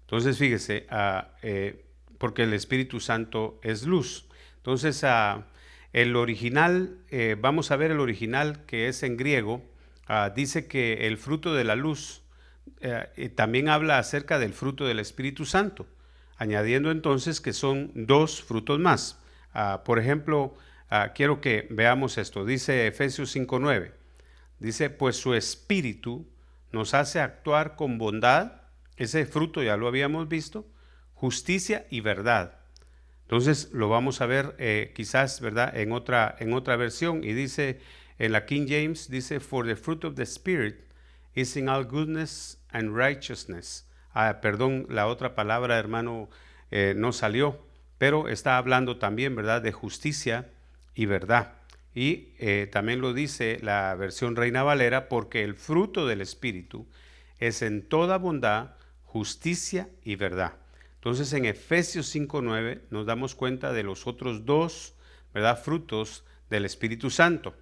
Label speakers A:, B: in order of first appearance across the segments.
A: Entonces, fíjese, porque el Espíritu Santo es luz. Entonces, el original, vamos a ver el original que es en griego, dice que el fruto de la luz también habla acerca del fruto del Espíritu Santo, añadiendo entonces que son dos frutos más. Por ejemplo, quiero que veamos esto. Dice Efesios 5:9. Dice, pues su Espíritu nos hace actuar con bondad, ese fruto ya lo habíamos visto, justicia y verdad. Entonces lo vamos a ver quizás, ¿verdad? En otra versión, y dice en la King James, dice, for the fruit of the Spirit is in all goodness and righteousness. Perdón, la otra palabra, hermano, no salió, pero está hablando también, ¿verdad?, de justicia y verdad. Y también lo dice la versión Reina Valera, porque el fruto del Espíritu es en toda bondad, justicia y verdad. Entonces en Efesios 5:9 nos damos cuenta de los otros dos, ¿verdad?, frutos del Espíritu Santo.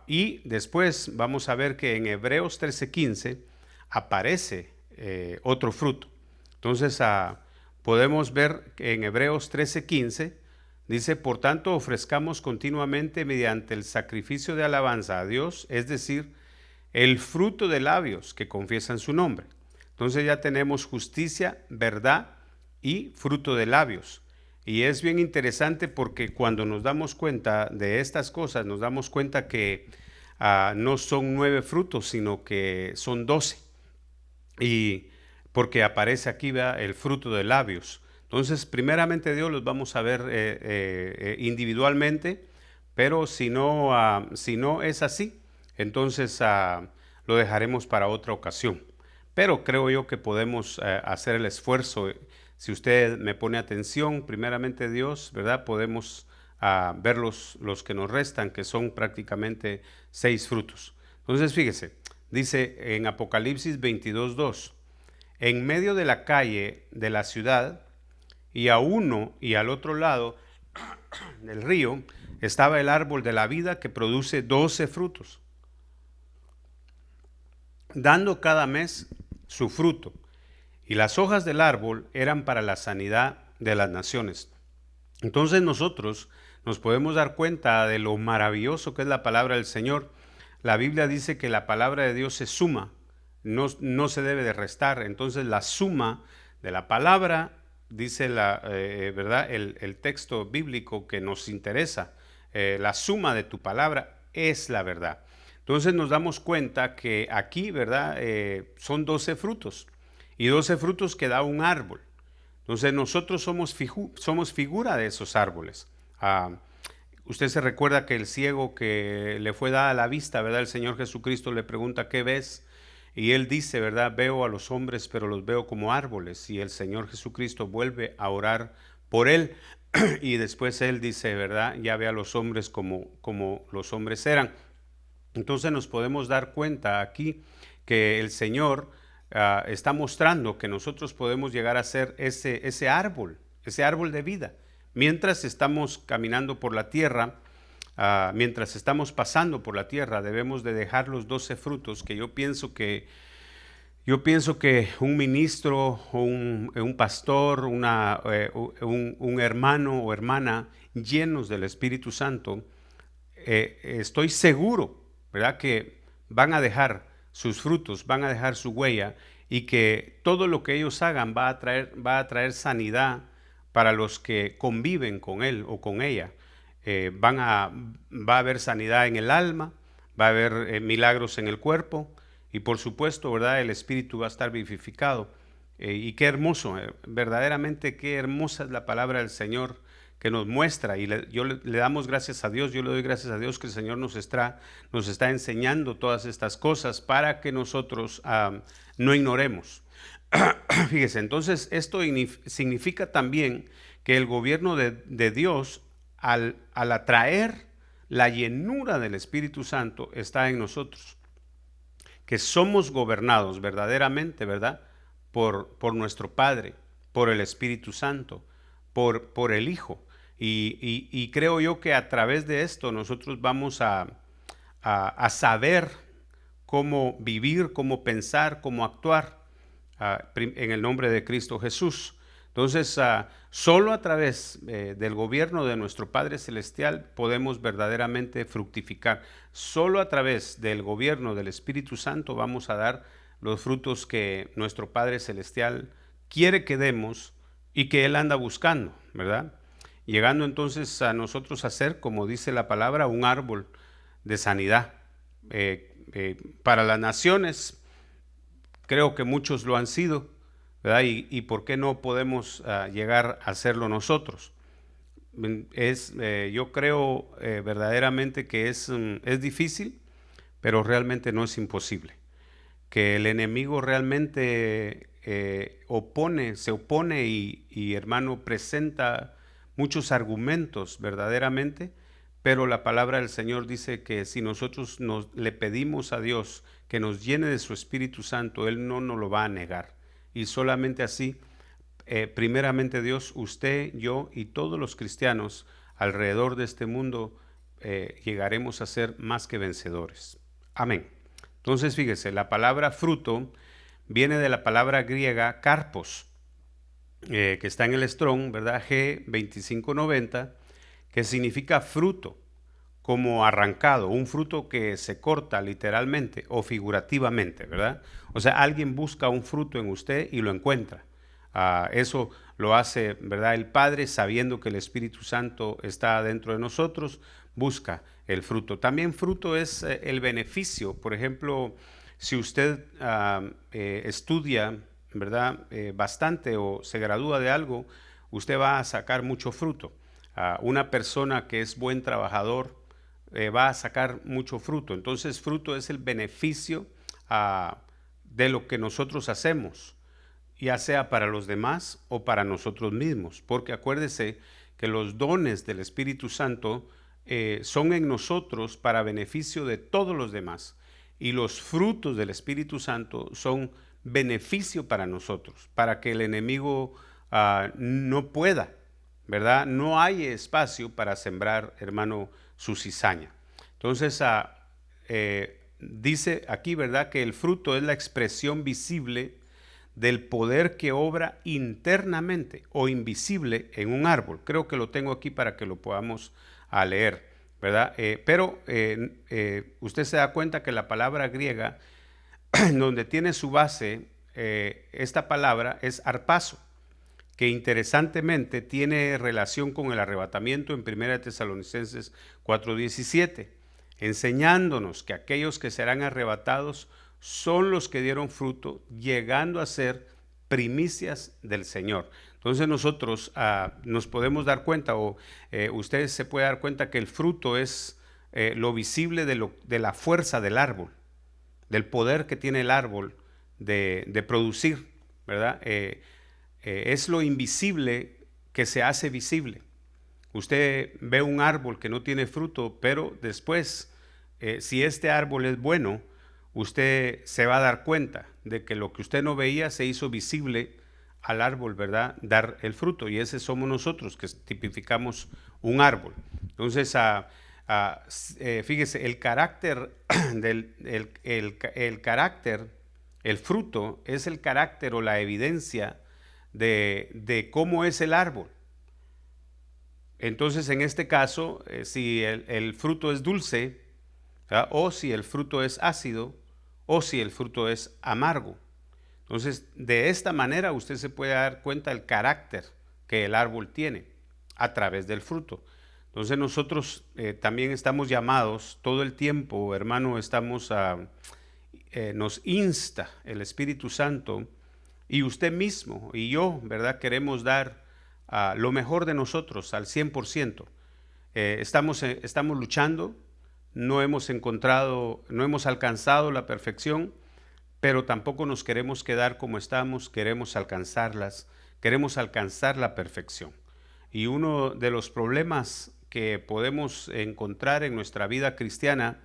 A: Y después vamos a ver que en Hebreos 13:15 aparece otro fruto. Entonces podemos ver que en Hebreos 13:15 dice, por tanto ofrezcamos continuamente mediante el sacrificio de alabanza a Dios, es decir, el fruto de labios que confiesan su nombre. Entonces ya tenemos justicia, verdad y fruto de labios. Y es bien interesante porque cuando nos damos cuenta de estas cosas, nos damos cuenta que no son 9 frutos, sino que son 12. Y porque aparece aquí, ¿verdad?, el fruto de labios. Entonces, primeramente Dios los vamos a ver individualmente, pero si no es así, entonces lo dejaremos para otra ocasión. Pero creo yo que podemos hacer el esfuerzo. Si usted me pone atención, primeramente Dios, ¿verdad? Podemos ver los que nos restan, que son prácticamente 6 frutos. Entonces, fíjese, dice en Apocalipsis 22:2, en medio de la calle de la ciudad y a uno y al otro lado del río estaba el árbol de la vida que produce 12 frutos, dando cada mes su fruto, y las hojas del árbol eran para la sanidad de las naciones. Entonces nosotros nos podemos dar cuenta de lo maravilloso que es la palabra del Señor. La Biblia dice que la palabra de Dios se suma, no se debe de restar. Entonces la suma de la palabra, dice ¿verdad?, el texto bíblico que nos interesa, la suma de tu palabra es la verdad. Entonces nos damos cuenta que aquí, ¿verdad?, son 12 frutos y 12 frutos que da un árbol. Entonces nosotros somos figura de esos árboles. Usted se recuerda que el ciego que le fue dada la vista, ¿verdad? El Señor Jesucristo le pregunta, ¿qué ves? Y él dice, ¿verdad? Veo a los hombres, pero los veo como árboles. Y el Señor Jesucristo vuelve a orar por él. Y después él dice, ¿verdad? Ya ve a los hombres como los hombres eran. Entonces nos podemos dar cuenta aquí que el Señor está mostrando que nosotros podemos llegar a ser ese árbol de vida. Mientras estamos caminando por la tierra, mientras estamos pasando por la tierra, debemos de dejar los 12 frutos que yo pienso que un ministro, un pastor, un hermano o hermana llenos del Espíritu Santo, estoy seguro, ¿verdad?, que van a dejar sus frutos, van a dejar su huella, y que todo lo que ellos hagan va a traer sanidad para los que conviven con él o con ella. Va a haber sanidad en el alma, va a haber milagros en el cuerpo, y por supuesto, ¿verdad?, el espíritu va a estar vivificado. Y qué hermoso, verdaderamente qué hermosa es la palabra del Señor que nos muestra, y le damos gracias a Dios. Yo le doy gracias a Dios que el Señor nos está enseñando todas estas cosas para que nosotros no ignoremos. Fíjese, entonces esto significa también que el gobierno de Dios, al atraer la llenura del Espíritu Santo, está en nosotros, que somos gobernados verdaderamente, ¿verdad?, por nuestro Padre, por el Espíritu Santo, por el Hijo. Y creo yo que a través de esto nosotros vamos a saber cómo vivir, cómo pensar, cómo actuar en el nombre de Cristo Jesús. Entonces, solo a través del gobierno de nuestro Padre Celestial podemos verdaderamente fructificar. Solo a través del gobierno del Espíritu Santo vamos a dar los frutos que nuestro Padre Celestial quiere que demos y que Él anda buscando, ¿verdad? Llegando entonces a nosotros a ser, como dice la palabra, un árbol de sanidad. Para las naciones, creo que muchos lo han sido, ¿verdad? Y ¿por qué no podemos llegar a serlo nosotros? Yo creo verdaderamente que es difícil, pero realmente no es imposible. Que el enemigo realmente se opone y hermano, presenta muchos argumentos verdaderamente, pero la palabra del Señor dice que si nosotros le pedimos a Dios que nos llene de su Espíritu Santo, Él no nos lo va a negar. Y solamente así, primeramente Dios, usted, yo y todos los cristianos alrededor de este mundo llegaremos a ser más que vencedores. Amén. Entonces, fíjese, la palabra fruto viene de la palabra griega karpos, que está en el Strong, ¿verdad? G2590, que significa fruto, como arrancado, un fruto que se corta literalmente o figurativamente, ¿verdad? O sea, alguien busca un fruto en usted y lo encuentra. Eso lo hace, ¿verdad? El Padre, sabiendo que el Espíritu Santo está dentro de nosotros, busca el fruto. También fruto es el beneficio. Por ejemplo, si usted estudia, ¿verdad? Bastante o se gradúa de algo, usted va a sacar mucho fruto. Una persona que es buen trabajador va a sacar mucho fruto. Entonces, fruto es el beneficio de lo que nosotros hacemos, ya sea para los demás o para nosotros mismos, porque acuérdese que los dones del Espíritu Santo son en nosotros para beneficio de todos los demás, y los frutos del Espíritu Santo son beneficio para nosotros, para que el enemigo no pueda, ¿verdad? No hay espacio para sembrar, hermano, su cizaña. Entonces, dice aquí, ¿verdad?, que el fruto es la expresión visible del poder que obra internamente o invisible en un árbol. Creo que lo tengo aquí para que lo podamos leer, ¿verdad? Pero usted se da cuenta que la palabra griega, donde tiene su base, esta palabra es arpazo, que interesantemente tiene relación con el arrebatamiento en 1 Tesalonicenses 4:17, enseñándonos que aquellos que serán arrebatados son los que dieron fruto, llegando a ser primicias del Señor. Entonces nosotros nos podemos dar cuenta, o ustedes se pueden dar cuenta, que el fruto es lo visible de la fuerza del árbol, del poder que tiene el árbol de producir, ¿verdad? Es lo invisible que se hace visible. Usted ve un árbol que no tiene fruto, pero después, si este árbol es bueno, usted se va a dar cuenta de que lo que usted no veía se hizo visible al árbol, ¿verdad? Dar el fruto. Y ese somos nosotros, que tipificamos un árbol. Entonces, fíjese, el carácter el fruto es el carácter o la evidencia de cómo es el árbol. Entonces, en este caso, si el fruto es dulce, ¿verdad?, o si el fruto es ácido, o si el fruto es amargo. Entonces, de esta manera usted se puede dar cuenta del carácter que el árbol tiene a través del fruto. Entonces, nosotros también estamos llamados todo el tiempo, hermano, nos insta el Espíritu Santo, y usted mismo y yo, ¿verdad?, queremos dar lo mejor de nosotros al 100%. Estamos luchando, no hemos alcanzado la perfección, pero tampoco nos queremos quedar como estamos, queremos alcanzar la perfección. Y uno de los problemas que podemos encontrar en nuestra vida cristiana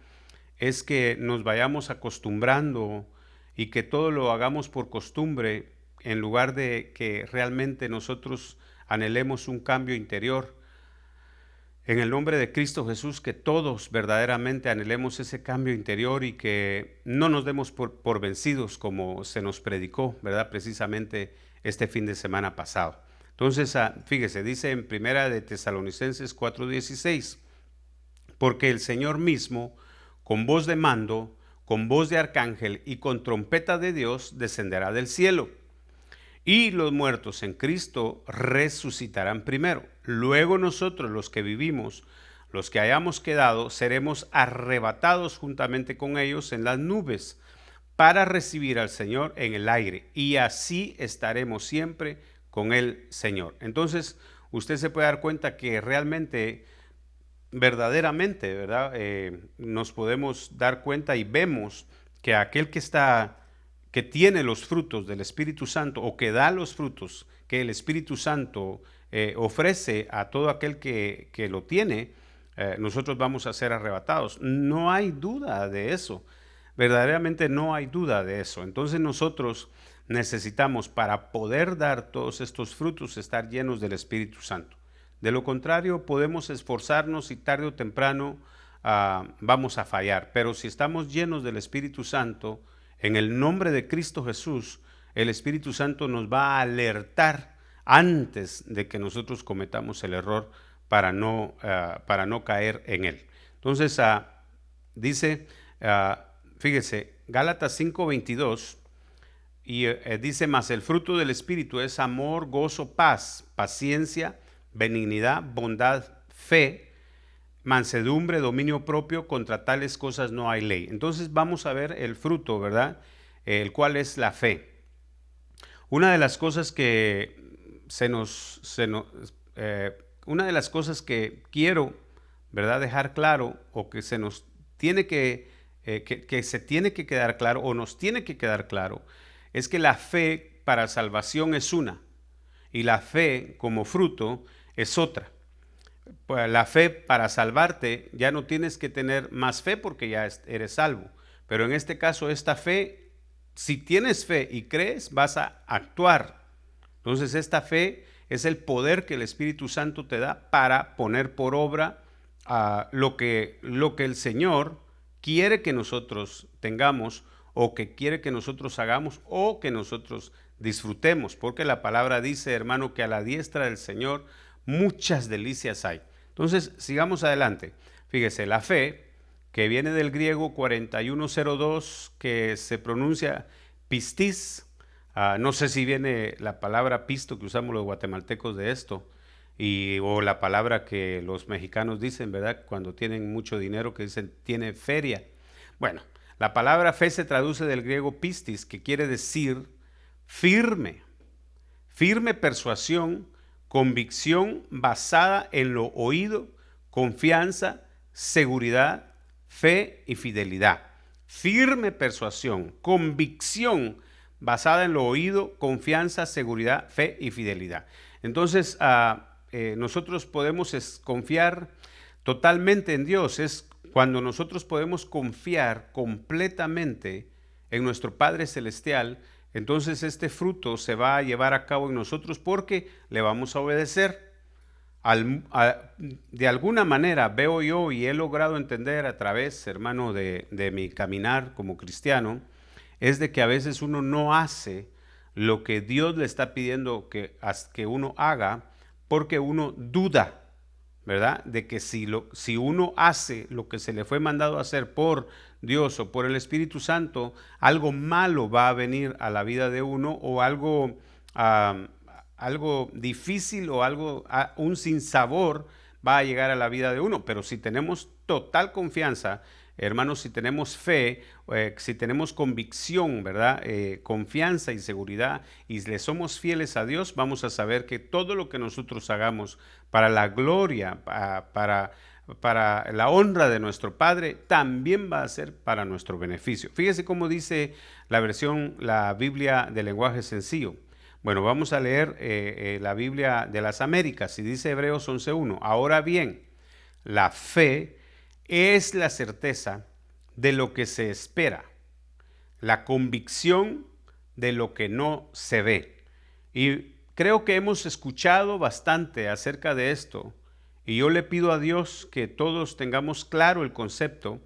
A: es que nos vayamos acostumbrando y que todo lo hagamos por costumbre, en lugar de que realmente nosotros anhelemos un cambio interior. En el nombre de Cristo Jesús, que todos verdaderamente anhelemos ese cambio interior y que no nos demos por vencidos como se nos predicó, ¿verdad? Precisamente este fin de semana pasado. Entonces, fíjese, dice en Primera de Tesalonicenses 4:16, porque el Señor mismo, con voz de mando, con voz de arcángel y con trompeta de Dios, descenderá del cielo. Y los muertos en Cristo resucitarán primero. Luego nosotros, los que vivimos, los que hayamos quedado, seremos arrebatados juntamente con ellos en las nubes para recibir al Señor en el aire. Y así estaremos siempre con el Señor. Entonces, usted se puede dar cuenta que realmente, verdaderamente, ¿verdad? Nos podemos dar cuenta y vemos que aquel que tiene los frutos del Espíritu Santo o que da los frutos que el Espíritu Santo ofrece a todo aquel que lo tiene, nosotros vamos a ser arrebatados. No hay duda de eso. Verdaderamente no hay duda de eso. Entonces nosotros necesitamos, para poder dar todos estos frutos, estar llenos del Espíritu Santo. De lo contrario, podemos esforzarnos y tarde o temprano vamos a fallar. Pero si estamos llenos del Espíritu Santo, en el nombre de Cristo Jesús, el Espíritu Santo nos va a alertar antes de que nosotros cometamos el error para no caer en él. Entonces, dice, fíjese, Gálatas 5:22, y dice, mas el fruto del Espíritu es amor, gozo, paz, paciencia, benignidad, bondad, fe, mansedumbre, dominio propio. Contra tales cosas no hay ley. Entonces vamos a ver el fruto, ¿verdad? El cual es la fe. Una de las cosas que una de las cosas que quiero, ¿verdad?, dejar claro, o que se nos tiene que se tiene que quedar claro, o nos tiene que quedar claro, es que la fe para salvación es una, y la fe como fruto es otra. Pues la fe para salvarte, ya no tienes que tener más fe porque ya eres salvo. Pero en este caso, esta fe, si tienes fe y crees, vas a actuar. Entonces esta fe es el poder que el Espíritu Santo te da para poner por obra lo que el Señor quiere que nosotros tengamos, o que quiere que nosotros hagamos, o que nosotros disfrutemos. Porque la palabra dice, hermano, que a la diestra del Señor muchas delicias hay. Entonces, sigamos adelante. Fíjese, la fe, que viene del griego 4102, que se pronuncia pistis. No sé si viene la palabra pisto que usamos los guatemaltecos de esto, o la palabra que los mexicanos dicen, ¿verdad?, cuando tienen mucho dinero, que dicen tiene feria. Bueno, la palabra fe se traduce del griego pistis, que quiere decir firme, firme persuasión, convicción basada en lo oído, confianza, seguridad, fe y fidelidad. Firme persuasión, convicción basada en lo oído, confianza, seguridad, fe y fidelidad. Entonces, nosotros podemos confiar totalmente en Dios. Es cuando nosotros podemos confiar completamente en nuestro Padre Celestial. Entonces este fruto se va a llevar a cabo en nosotros porque le vamos a obedecer. De alguna manera veo yo y he logrado entender a través, hermano, de mi caminar como cristiano, es de que a veces uno no hace lo que Dios le está pidiendo que uno haga porque uno duda, ¿verdad?, de que si uno hace lo que se le fue mandado a hacer por Dios o por el Espíritu Santo, algo malo va a venir a la vida de uno, o algo difícil, o un sinsabor va a llegar a la vida de uno. Pero si tenemos total confianza, hermanos, si tenemos fe, si tenemos convicción, ¿verdad?, confianza y seguridad, y le somos fieles a Dios, vamos a saber que todo lo que nosotros hagamos para la gloria, para la honra de nuestro Padre, también va a ser para nuestro beneficio. Fíjese cómo dice la Biblia de lenguaje sencillo. Bueno, vamos a leer la Biblia de las Américas, y dice Hebreos 11:1. Ahora bien, la fe es la certeza de lo que se espera, la convicción de lo que no se ve. Y creo que hemos escuchado bastante acerca de esto, Y yo le pido a Dios que todos tengamos claro el concepto,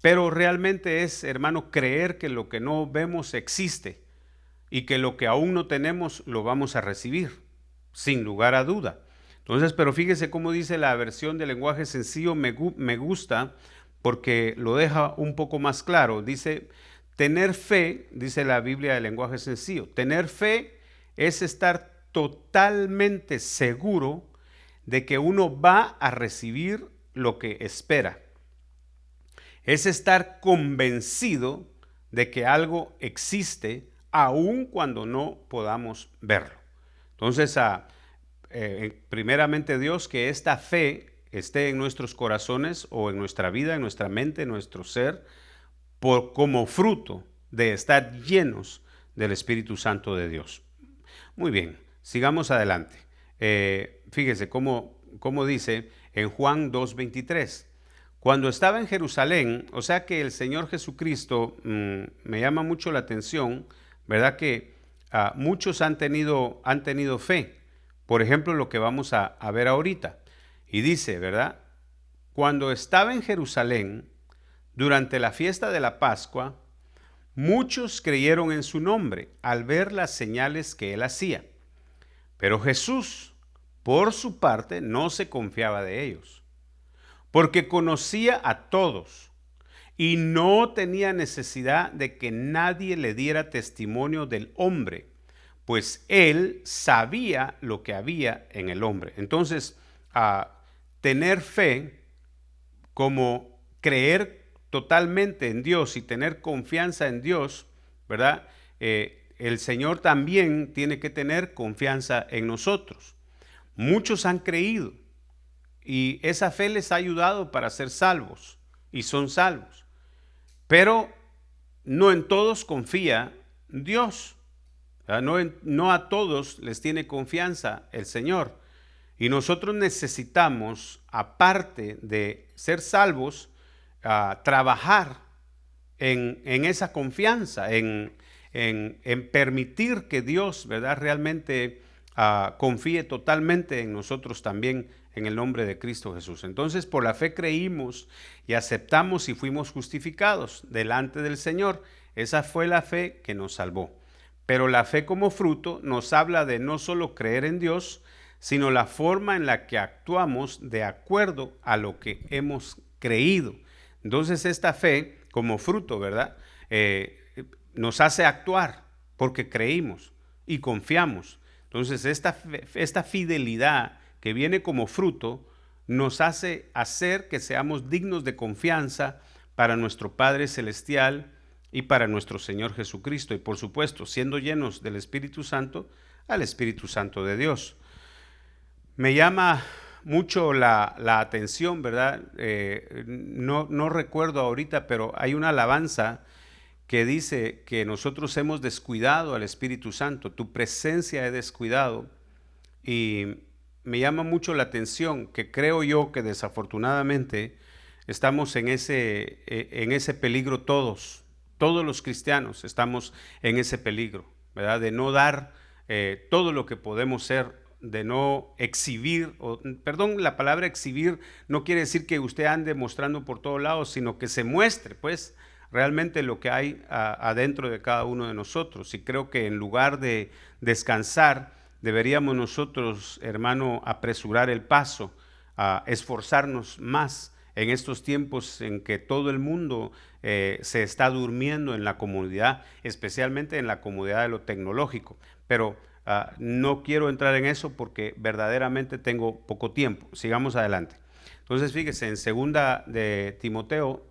A: pero realmente es, hermano, creer que lo que no vemos existe y que lo que aún no tenemos lo vamos a recibir, sin lugar a duda. Entonces, pero fíjese cómo dice la versión de lenguaje sencillo, me gusta porque lo deja un poco más claro. Dice, tener fe, dice la Biblia de lenguaje sencillo, tener fe es estar totalmente seguro de que uno va a recibir lo que espera. Es estar convencido de que algo existe aun cuando no podamos verlo. Entonces, primeramente Dios, que esta fe esté en nuestros corazones o en nuestra vida, en nuestra mente, en nuestro ser, como fruto de estar llenos del Espíritu Santo de Dios. Muy bien, sigamos adelante. Fíjese cómo dice en Juan 2:23. Cuando estaba en Jerusalén, o sea que el Señor Jesucristo, me llama mucho la atención, ¿verdad? Que muchos han tenido fe. Por ejemplo, lo que vamos a ver ahorita. Y dice, ¿verdad? Cuando estaba en Jerusalén, durante la fiesta de la Pascua, muchos creyeron en su nombre al ver las señales que él hacía. Pero Jesús, por su parte, no se confiaba de ellos, porque conocía a todos y no tenía necesidad de que nadie le diera testimonio del hombre, pues él sabía lo que había en el hombre. Entonces, tener fe, como creer totalmente en Dios y tener confianza en Dios, ¿verdad? El Señor también tiene que tener confianza en nosotros. Muchos han creído y esa fe les ha ayudado para ser salvos y son salvos. Pero no en todos confía Dios. No a todos les tiene confianza el Señor. Y nosotros necesitamos, aparte de ser salvos, trabajar en esa confianza, en permitir que Dios, ¿verdad?, realmente confíe totalmente en nosotros también, en el nombre de Cristo Jesús. Entonces, por la fe creímos y aceptamos y fuimos justificados delante del Señor. Esa fue la fe que nos salvó. Pero la fe como fruto nos habla de no solo creer en Dios, sino la forma en la que actuamos de acuerdo a lo que hemos creído. Entonces, esta fe como fruto, ¿verdad?, nos hace actuar porque creímos y confiamos. Entonces, esta fidelidad que viene como fruto nos hace hacer que seamos dignos de confianza para nuestro Padre Celestial y para nuestro Señor Jesucristo. Y por supuesto, siendo llenos del Espíritu Santo, al Espíritu Santo de Dios. Me llama mucho la atención, ¿verdad? No recuerdo ahorita, pero hay una alabanza que dice que nosotros hemos descuidado al Espíritu Santo. Tu presencia he descuidado. Y me llama mucho la atención que creo yo que desafortunadamente estamos en ese peligro todos los cristianos estamos en ese peligro, ¿verdad? De no dar todo lo que podemos ser, de no exhibir, perdón, la palabra exhibir no quiere decir que usted ande mostrando por todos lados, sino que se muestre, pues, realmente lo que hay adentro de cada uno de nosotros. Y creo que en lugar de descansar, deberíamos nosotros, hermano, apresurar el paso, esforzarnos más en estos tiempos en que todo el mundo se está durmiendo en la comodidad, especialmente en la comodidad de lo tecnológico. Pero no quiero entrar en eso porque verdaderamente tengo poco tiempo. Sigamos adelante. Entonces, fíjese, en segunda de Timoteo,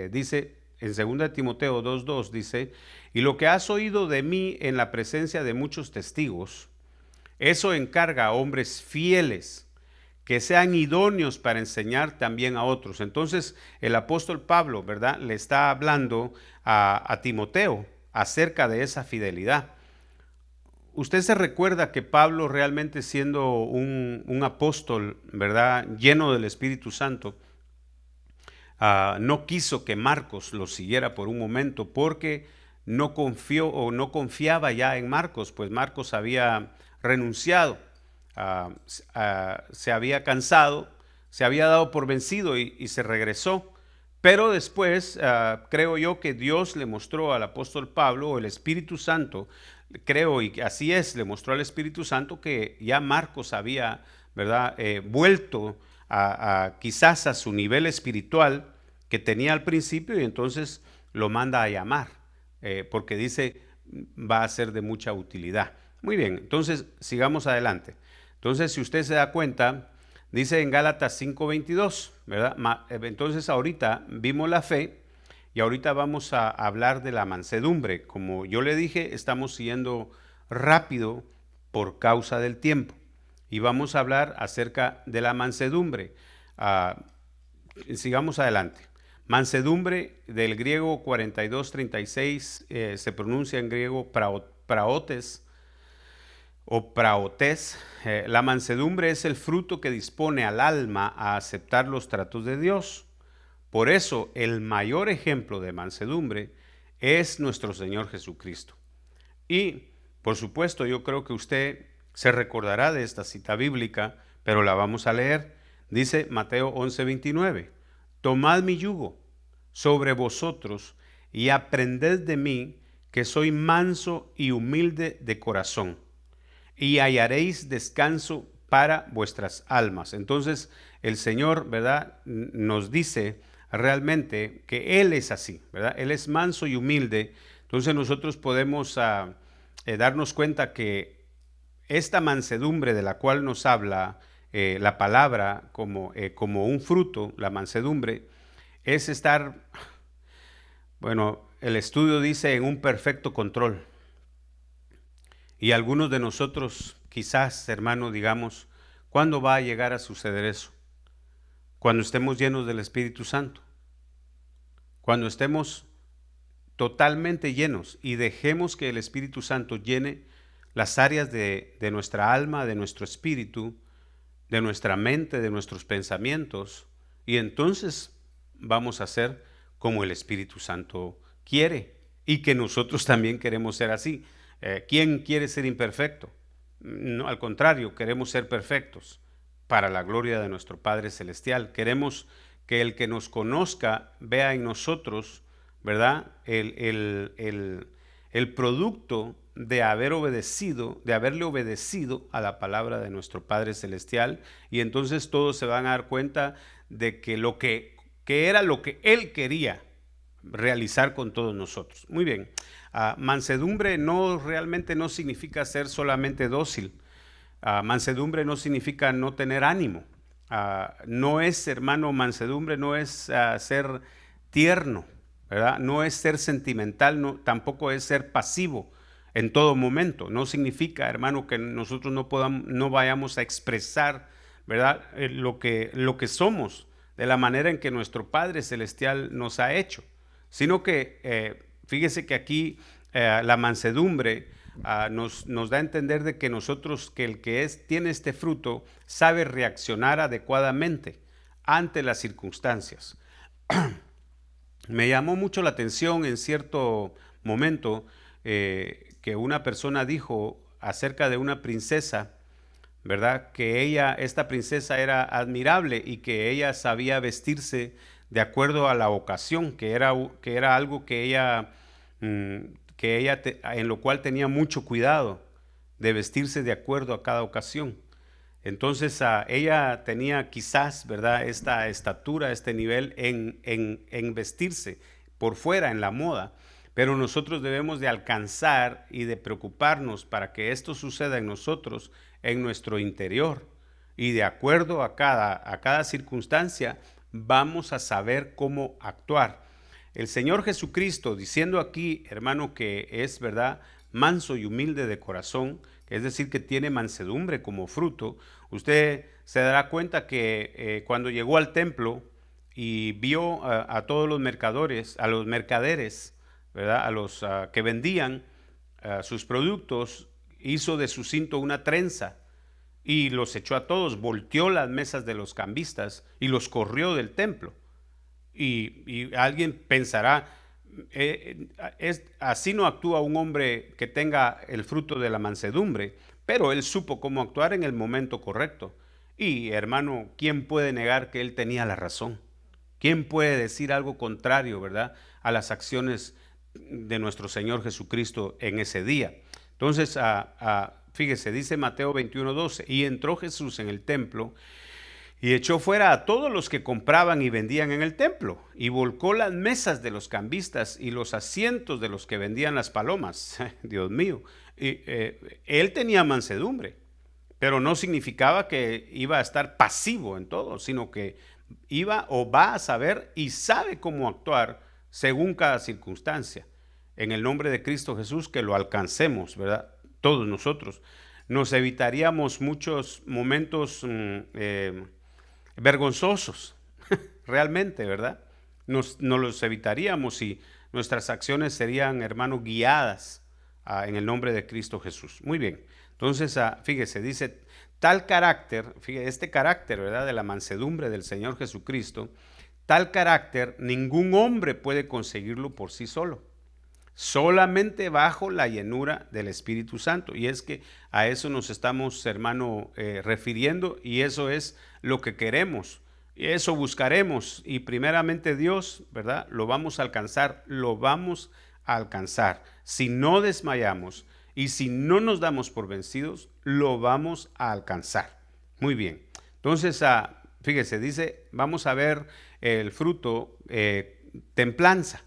A: dice, en segunda de Timoteo 2:2 dice, y lo que has oído de mí en la presencia de muchos testigos, eso encarga a hombres fieles que sean idóneos para enseñar también a otros. Entonces, el apóstol Pablo, ¿verdad?, le está hablando a Timoteo acerca de esa fidelidad. Usted se recuerda que Pablo, realmente siendo un apóstol, ¿verdad?, lleno del Espíritu Santo, no quiso que Marcos lo siguiera por un momento porque no confió o no confiaba ya en Marcos, pues Marcos había renunciado, se había cansado se había dado por vencido y se regresó. Pero después, creo yo que Dios le mostró al apóstol Pablo, o el Espíritu Santo, creo, y así es, le mostró al Espíritu Santo que ya Marcos había, ¿verdad?, vuelto quizás a su nivel espiritual que tenía al principio, y entonces lo manda a llamar, porque dice, va a ser de mucha utilidad. Muy bien, entonces sigamos adelante. Entonces, si usted se da cuenta, dice en Gálatas 5:22, ¿verdad? Entonces ahorita vimos la fe y ahorita vamos a hablar de la mansedumbre. Como yo le dije, estamos siguiendo rápido por causa del tiempo y vamos a hablar acerca de la mansedumbre. Ah, sigamos adelante. Mansedumbre, del griego 42:36, se pronuncia en griego praotes o praotes. La mansedumbre es el fruto que dispone al alma a aceptar los tratos de Dios. Por eso, el mayor ejemplo de mansedumbre es nuestro Señor Jesucristo. Y, por supuesto, yo creo que usted se recordará de esta cita bíblica, pero la vamos a leer. Dice Mateo 11:29, tomad mi yugo sobre vosotros y aprended de mí, que soy manso y humilde de corazón, y hallaréis descanso para vuestras almas. Entonces, el Señor, ¿verdad?, nos dice realmente que Él es así, ¿verdad? Él es manso y humilde. Entonces nosotros podemos darnos cuenta que esta mansedumbre de la cual nos habla la palabra como un fruto, la mansedumbre, es estar, bueno, el estudio dice en un perfecto control. Y algunos de nosotros, quizás, hermano, digamos, ¿cuándo va a llegar a suceder eso? Cuando estemos llenos del Espíritu Santo. Cuando estemos totalmente llenos y dejemos que el Espíritu Santo llene las áreas de nuestra alma, de nuestro espíritu, de nuestra mente, de nuestros pensamientos, y entonces vamos a ser como el Espíritu Santo quiere y que nosotros también queremos ser así. ¿Quién quiere ser imperfecto? No, al contrario, queremos ser perfectos para la gloria de nuestro Padre Celestial. Queremos que el que nos conozca vea en nosotros, ¿verdad?, el producto de haberle obedecido a la palabra de nuestro Padre Celestial, y entonces todos se van a dar cuenta de que que era lo que Él quería realizar con todos nosotros. Muy bien. Mansedumbre realmente no significa ser solamente dócil. Mansedumbre no significa no tener ánimo. No es, hermano, mansedumbre no es ser tierno, ¿verdad? No es ser sentimental, no, tampoco es ser pasivo en todo momento. No significa, hermano, que nosotros no vayamos a expresar, ¿verdad?, lo que somos de la manera en que nuestro Padre Celestial nos ha hecho, sino que fíjese que aquí la mansedumbre nos da a entender de que nosotros, que el que tiene este fruto, sabe reaccionar adecuadamente ante las circunstancias. Me llamó mucho la atención en cierto momento que una persona dijo acerca de una princesa, ¿verdad?, que esta princesa era admirable y que ella sabía vestirse de acuerdo a la ocasión, que era algo que en lo cual tenía mucho cuidado de vestirse de acuerdo a cada ocasión. Entonces ella tenía quizás, ¿verdad?, esta estatura, este nivel en vestirse por fuera, en la moda, pero nosotros debemos de alcanzar y de preocuparnos para que esto suceda en nosotros, en nuestro interior, y de acuerdo a cada circunstancia vamos a saber cómo actuar. El Señor Jesucristo, diciendo aquí, hermano, que es, ¿verdad?, manso y humilde de corazón, es decir, que tiene mansedumbre como fruto. Usted se dará cuenta que cuando llegó al templo y vio a todos los mercaderes, ¿verdad?, a los que vendían sus productos, hizo de su cinto una trenza y los echó a todos, volteó las mesas de los cambistas y los corrió del templo. Y alguien pensará, así no actúa un hombre que tenga el fruto de la mansedumbre, pero él supo cómo actuar en el momento correcto. Y hermano, ¿quién puede negar que él tenía la razón? ¿Quién puede decir algo contrario, verdad, a las acciones de nuestro Señor Jesucristo en ese día? Entonces, fíjese, dice Mateo 21:12, y entró Jesús en el templo y echó fuera a todos los que compraban y vendían en el templo, y volcó las mesas de los cambistas y los asientos de los que vendían las palomas. Dios mío, él tenía mansedumbre, pero no significaba que iba a estar pasivo en todo, sino que iba o va a saber y sabe cómo actuar según cada circunstancia. En el nombre de Cristo Jesús, que lo alcancemos, ¿verdad? Todos nosotros. Nos evitaríamos muchos momentos vergonzosos, realmente, ¿verdad? Nos los evitaríamos y nuestras acciones serían, hermano, guiadas en el nombre de Cristo Jesús. Muy bien. Entonces, fíjese, dice, tal carácter, fíjese, este carácter, ¿verdad? De la mansedumbre del Señor Jesucristo, tal carácter ningún hombre puede conseguirlo por sí solo, solamente bajo la llenura del Espíritu Santo. Y es que a eso nos estamos, hermano, refiriendo, y eso es lo que queremos, y eso buscaremos, y primeramente Dios, ¿verdad? Lo vamos a alcanzar, lo vamos a alcanzar. Si no desmayamos y si no nos damos por vencidos, lo vamos a alcanzar. Muy bien. Entonces, fíjese, dice, vamos a ver el fruto, templanza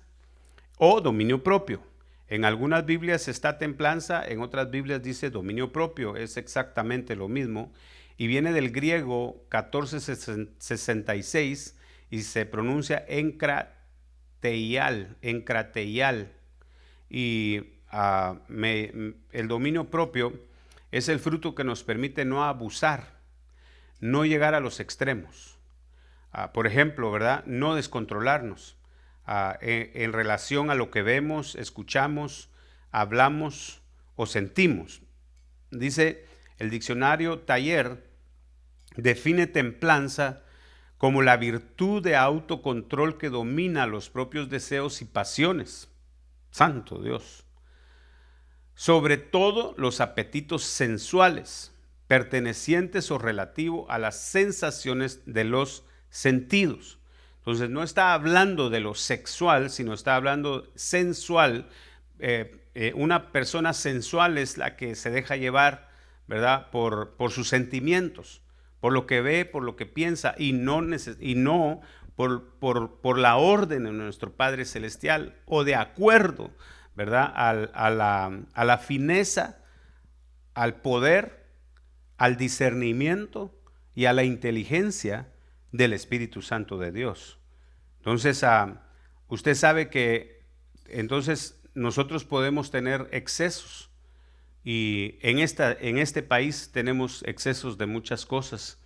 A: o dominio propio. En algunas Biblias está templanza, en otras Biblias dice dominio propio, es exactamente lo mismo, y viene del griego 1466 y se pronuncia enkrateial, y el dominio propio es el fruto que nos permite no abusar, no llegar a los extremos. Por ejemplo, ¿verdad? No descontrolarnos en relación a lo que vemos, escuchamos, hablamos o sentimos. Dice el diccionario Taller, define templanza como la virtud de autocontrol que domina los propios deseos y pasiones. Santo Dios. Sobre todo los apetitos sensuales, pertenecientes o relativo a las sensaciones de los sentidos. Entonces no está hablando de lo sexual, sino está hablando sensual. Una persona sensual es la que se deja llevar, ¿verdad? Por sus sentimientos, por lo que ve, por lo que piensa, y no por la orden de nuestro Padre Celestial, o de acuerdo, ¿verdad? A la fineza, al poder, al discernimiento y a la inteligencia del Espíritu Santo de Dios. Entonces, usted sabe que entonces nosotros podemos tener excesos, y en este país tenemos excesos de muchas cosas,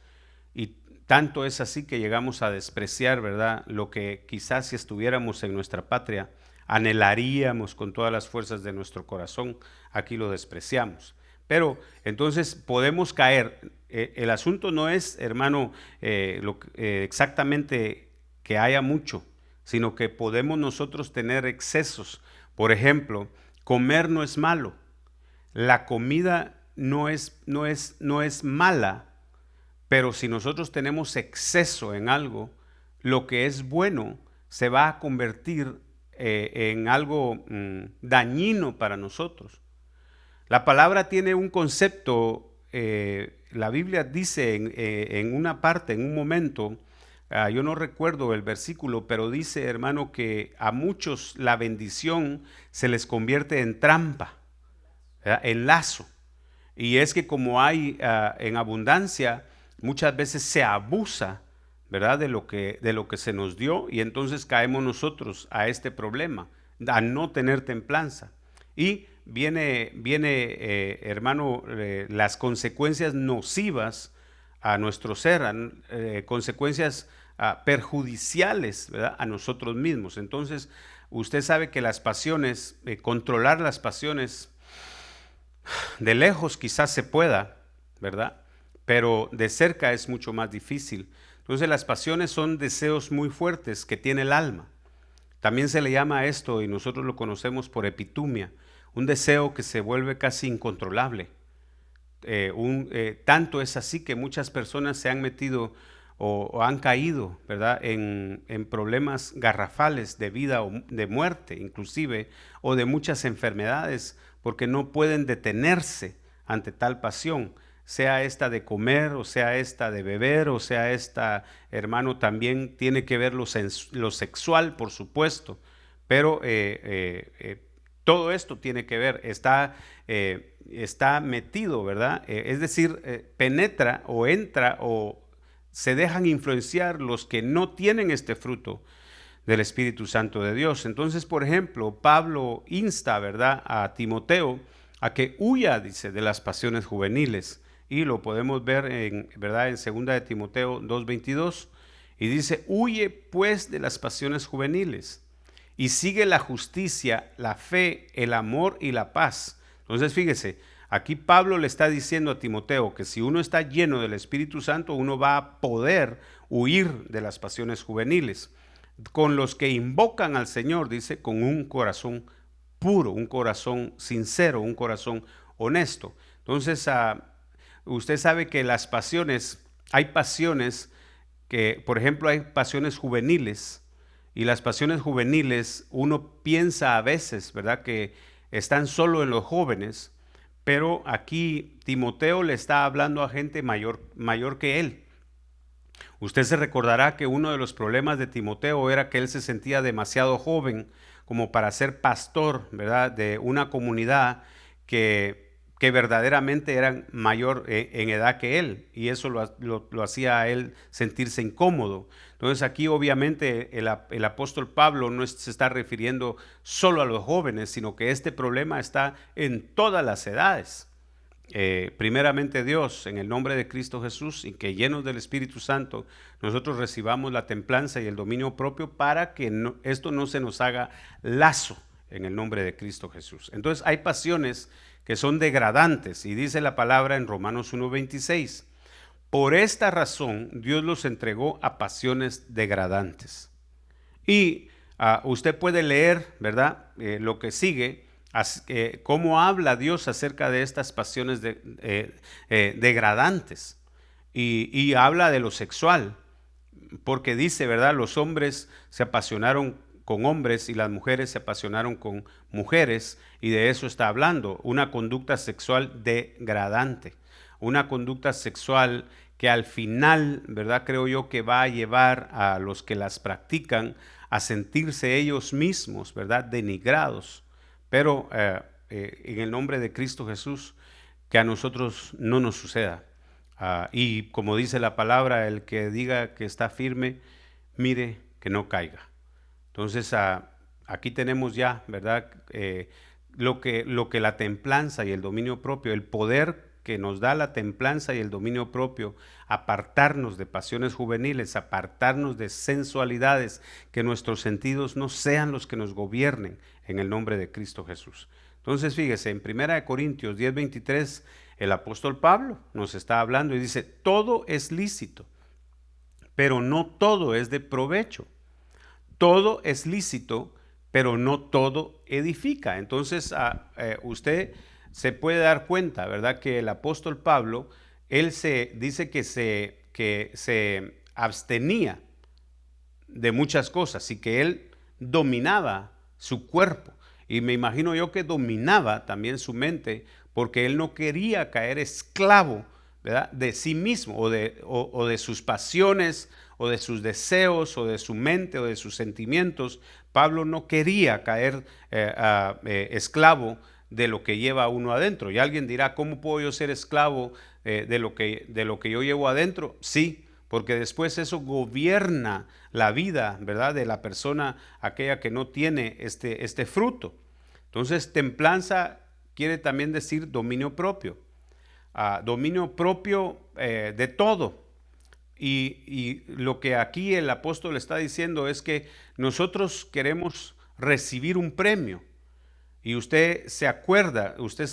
A: y tanto es así que llegamos a despreciar, ¿verdad? Lo que quizás si estuviéramos en nuestra patria anhelaríamos con todas las fuerzas de nuestro corazón, aquí lo despreciamos. Pero entonces podemos caer. El asunto no es, hermano, exactamente que haya mucho, sino que podemos nosotros tener excesos. Por ejemplo, comer no es malo. La comida no es mala, pero si nosotros tenemos exceso en algo, lo que es bueno se va a convertir en algo dañino para nosotros. La palabra tiene un concepto, la Biblia dice en una parte, en un momento, yo no recuerdo el versículo, pero dice, hermano, que a muchos la bendición se les convierte en trampa, ¿verdad? En lazo. Y es que como hay en abundancia, muchas veces se abusa, ¿verdad? De lo que se nos dio, y entonces caemos nosotros a este problema, a no tener templanza. Y viene hermano, las consecuencias nocivas a nuestro ser, consecuencias perjudiciales, ¿verdad? A nosotros mismos. Entonces, usted sabe que las pasiones, controlar las pasiones, de lejos quizás se pueda, ¿verdad? Pero de cerca es mucho más difícil. Entonces las pasiones son deseos muy fuertes que tiene el alma. También se le llama a esto, y nosotros lo conocemos por epitumia, un deseo que se vuelve casi incontrolable. Tanto es así que muchas personas se han metido o han caído, ¿verdad?, en problemas garrafales de vida o de muerte, inclusive, o de muchas enfermedades, porque no pueden detenerse ante tal pasión, sea esta de comer, o sea esta de beber, o sea esta, hermano, también tiene que ver lo sexual, por supuesto, pero todo esto tiene que ver, está metido, ¿verdad? Es decir, penetra o entra o se dejan influenciar los que no tienen este fruto del Espíritu Santo de Dios. Entonces, por ejemplo, Pablo insta, ¿verdad?, a Timoteo a que huya, dice, de las pasiones juveniles. Y lo podemos ver ¿verdad?, en 2 de Timoteo 2:22. Y dice, huye pues de las pasiones juveniles y sigue la justicia, la fe, el amor y la paz. Entonces, fíjese, aquí Pablo le está diciendo a Timoteo que si uno está lleno del Espíritu Santo, uno va a poder huir de las pasiones juveniles. Con los que invocan al Señor, dice, con un corazón puro, un corazón sincero, un corazón honesto. Entonces, usted sabe que hay pasiones que, por ejemplo, hay pasiones juveniles, y las pasiones juveniles uno piensa a veces, ¿verdad?, que están solo en los jóvenes, pero aquí Timoteo le está hablando a gente mayor que él. Usted se recordará que uno de los problemas de Timoteo era que él se sentía demasiado joven como para ser pastor, ¿verdad?, de una comunidad que verdaderamente eran mayor en edad que él, y eso lo hacía a él sentirse incómodo. Entonces aquí obviamente el apóstol Pablo no se está refiriendo solo a los jóvenes, sino que este problema está en todas las edades. Primeramente Dios, en el nombre de Cristo Jesús, y que llenos del Espíritu Santo, nosotros recibamos la templanza y el dominio propio para que esto no se nos haga lazo en el nombre de Cristo Jesús. Entonces hay pasiones que son degradantes, y dice la palabra en Romanos 1:26, por esta razón Dios los entregó a pasiones degradantes. Y usted puede leer, ¿verdad?, lo que sigue, cómo habla Dios acerca de estas pasiones degradantes, y habla de lo sexual, porque dice, ¿verdad?, los hombres se apasionaron con hombres y las mujeres se apasionaron con mujeres, y de eso está hablando, una conducta sexual degradante, una conducta sexual que al final, ¿verdad?, creo yo que va a llevar a los que las practican a sentirse ellos mismos, ¿verdad?, denigrados. Pero en el nombre de Cristo Jesús, que a nosotros no nos suceda. Y como dice la palabra, el que diga que está firme, mire que no caiga. Entonces, aquí tenemos ya, ¿verdad?, lo que la templanza y el dominio propio, el poder que nos da la templanza y el dominio propio, apartarnos de pasiones juveniles, apartarnos de sensualidades, que nuestros sentidos no sean los que nos gobiernen, en el nombre de Cristo Jesús. Entonces, fíjese, en 1 Corintios 10:23, el apóstol Pablo nos está hablando y dice, todo es lícito, pero no todo es de provecho. Todo es lícito, pero no todo edifica. Entonces, usted se puede dar cuenta, ¿verdad?, que el apóstol Pablo, él se dice que se abstenía de muchas cosas y que él dominaba su cuerpo. Y me imagino yo que dominaba también su mente, porque él no quería caer esclavo, ¿verdad?, de sí mismo o de sus pasiones o de sus deseos o de su mente o de sus sentimientos. Pablo no quería caer esclavo de lo que lleva uno adentro. Y alguien dirá, ¿cómo puedo yo ser esclavo de lo que yo llevo adentro? Sí, porque después eso gobierna la vida, ¿verdad?, de la persona aquella que no tiene este fruto. Entonces, templanza quiere también decir dominio propio. Dominio propio de todo. Y lo que aquí el apóstol está diciendo es que nosotros queremos recibir un premio. Y usted se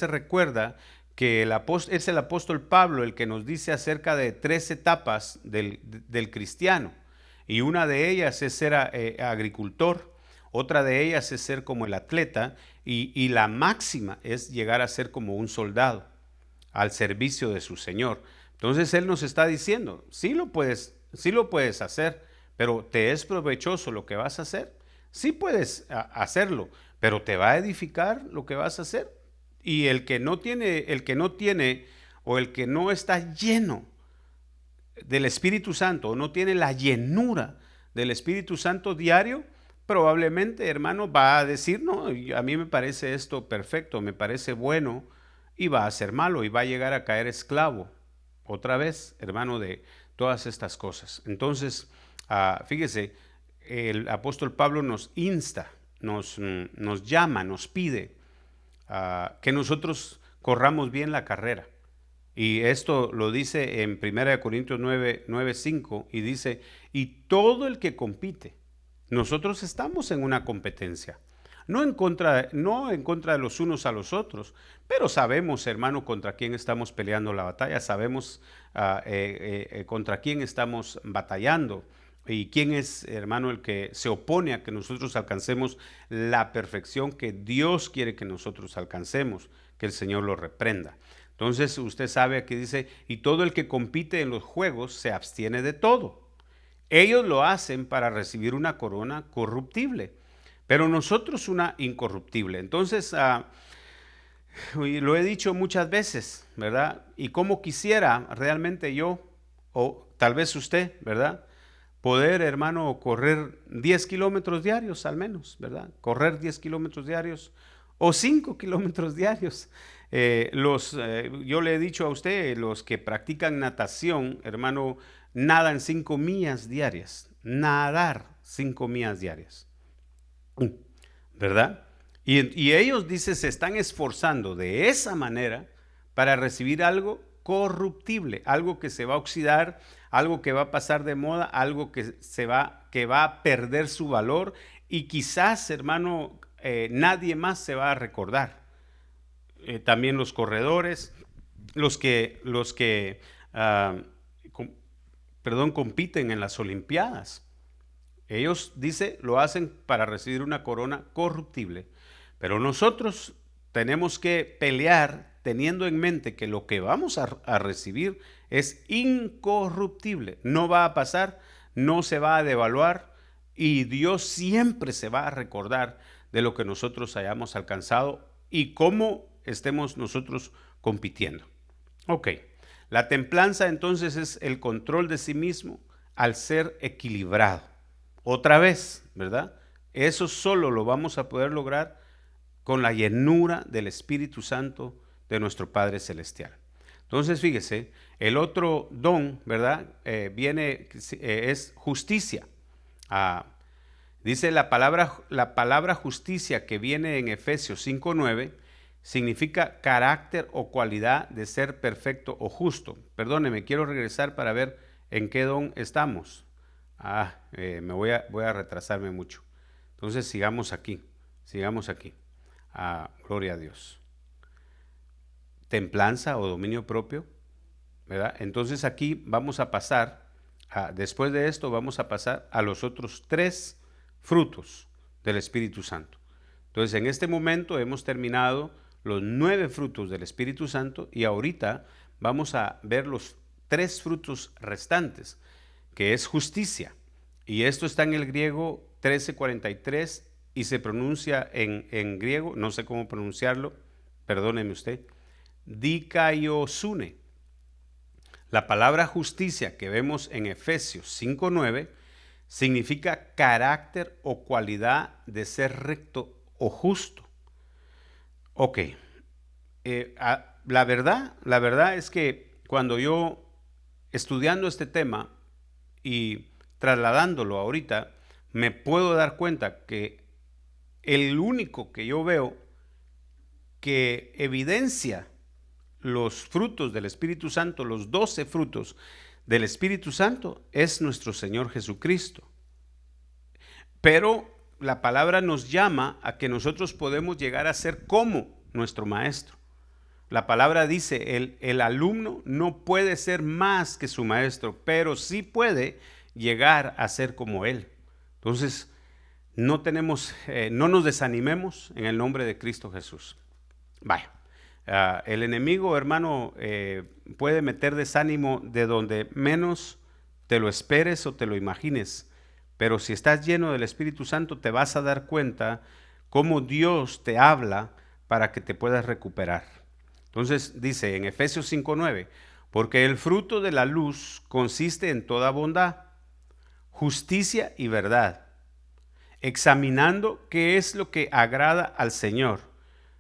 A: recuerda que es el apóstol Pablo el que nos dice acerca de 3 etapas del cristiano. Y una de ellas es ser agricultor, otra de ellas es ser como el atleta, y la máxima es llegar a ser como un soldado. al servicio de su Señor. Entonces Él nos está diciendo, sí lo puedes hacer, pero ¿te es provechoso lo que vas a hacer? Sí puedes hacerlo, pero ¿te va a edificar lo que vas a hacer? Y el que no tiene o el que no está lleno del Espíritu Santo o no tiene la llenura del Espíritu Santo diario, probablemente, hermano, va a decir, no, a mí me parece esto perfecto, me parece bueno, y va a ser malo y va a llegar a caer esclavo otra vez, hermano, de todas estas cosas. Entonces, fíjese, el apóstol Pablo nos insta, nos llama, nos pide que nosotros corramos bien la carrera. Y esto lo dice en 1 Corintios 9:5 y dice, y todo el que compite, nosotros estamos en una competencia, no en contra de los unos a los otros, pero sabemos, hermano, contra quién estamos peleando la batalla, sabemos contra quién estamos batallando y quién es, hermano, el que se opone a que nosotros alcancemos la perfección que Dios quiere que nosotros alcancemos, que el Señor lo reprenda. Entonces usted sabe aquí dice, y todo el que compite en los juegos se abstiene de todo. Ellos lo hacen para recibir una corona corruptible, pero nosotros una incorruptible. Entonces, lo he dicho muchas veces, ¿verdad? Y como quisiera realmente yo, o tal vez usted, ¿verdad? Poder, hermano, correr 10 kilómetros diarios al menos, ¿verdad? Correr 10 kilómetros diarios o 5 kilómetros diarios. Yo le he dicho a usted, los que practican natación, hermano, nadan 5 millas diarias. Nadar 5 millas diarias. ¿Verdad? Y ellos, dice, se están esforzando de esa manera para recibir algo corruptible, algo que se va a oxidar, algo que va a pasar de moda, algo que va a perder su valor y quizás, hermano, nadie más se va a recordar. También los corredores, los que compiten en las Olimpiadas. Ellos, dice, lo hacen para recibir una corona corruptible. Pero nosotros tenemos que pelear teniendo en mente que lo que vamos a recibir es incorruptible. No va a pasar, no se va a devaluar y Dios siempre se va a recordar de lo que nosotros hayamos alcanzado y cómo estemos nosotros compitiendo. Ok, la templanza entonces es el control de sí mismo al ser equilibrado. Otra vez, ¿verdad? Eso solo lo vamos a poder lograr con la llenura del Espíritu Santo de nuestro Padre Celestial. Entonces, fíjese, el otro don, ¿verdad? Es justicia. Dice la palabra justicia que viene en Efesios 5:9, significa carácter o cualidad de ser perfecto o justo. Perdóneme, quiero regresar para ver en qué don estamos. Voy a retrasarme mucho. Entonces sigamos aquí. Gloria a Dios. Templanza o dominio propio, ¿verdad? Entonces aquí vamos a pasar, después de esto vamos a pasar a los otros 3 frutos del Espíritu Santo. Entonces en este momento hemos terminado los 9 frutos del Espíritu Santo y ahorita vamos a ver los 3 frutos restantes, que es justicia. Y esto está en el griego 1343 y se pronuncia en griego, no sé cómo pronunciarlo, perdóneme usted, dikaiosune. La palabra justicia que vemos en Efesios 5:9 significa carácter o cualidad de ser recto o justo. Ok, la verdad es que cuando yo estudiando este tema y trasladándolo ahorita, me puedo dar cuenta que el único que yo veo que evidencia los frutos del Espíritu Santo, los 12 frutos del Espíritu Santo, es nuestro Señor Jesucristo. Pero la palabra nos llama a que nosotros podemos llegar a ser como nuestro maestro. La palabra dice, el alumno no puede ser más que su maestro, pero sí puede llegar a ser como él. Entonces, no nos desanimemos en el nombre de Cristo Jesús. Vaya. El enemigo, hermano, puede meter desánimo de donde menos te lo esperes o te lo imagines. Pero si estás lleno del Espíritu Santo, te vas a dar cuenta cómo Dios te habla para que te puedas recuperar. Entonces dice en Efesios 5:9, porque el fruto de la luz consiste en toda bondad, justicia y verdad, examinando qué es lo que agrada al Señor.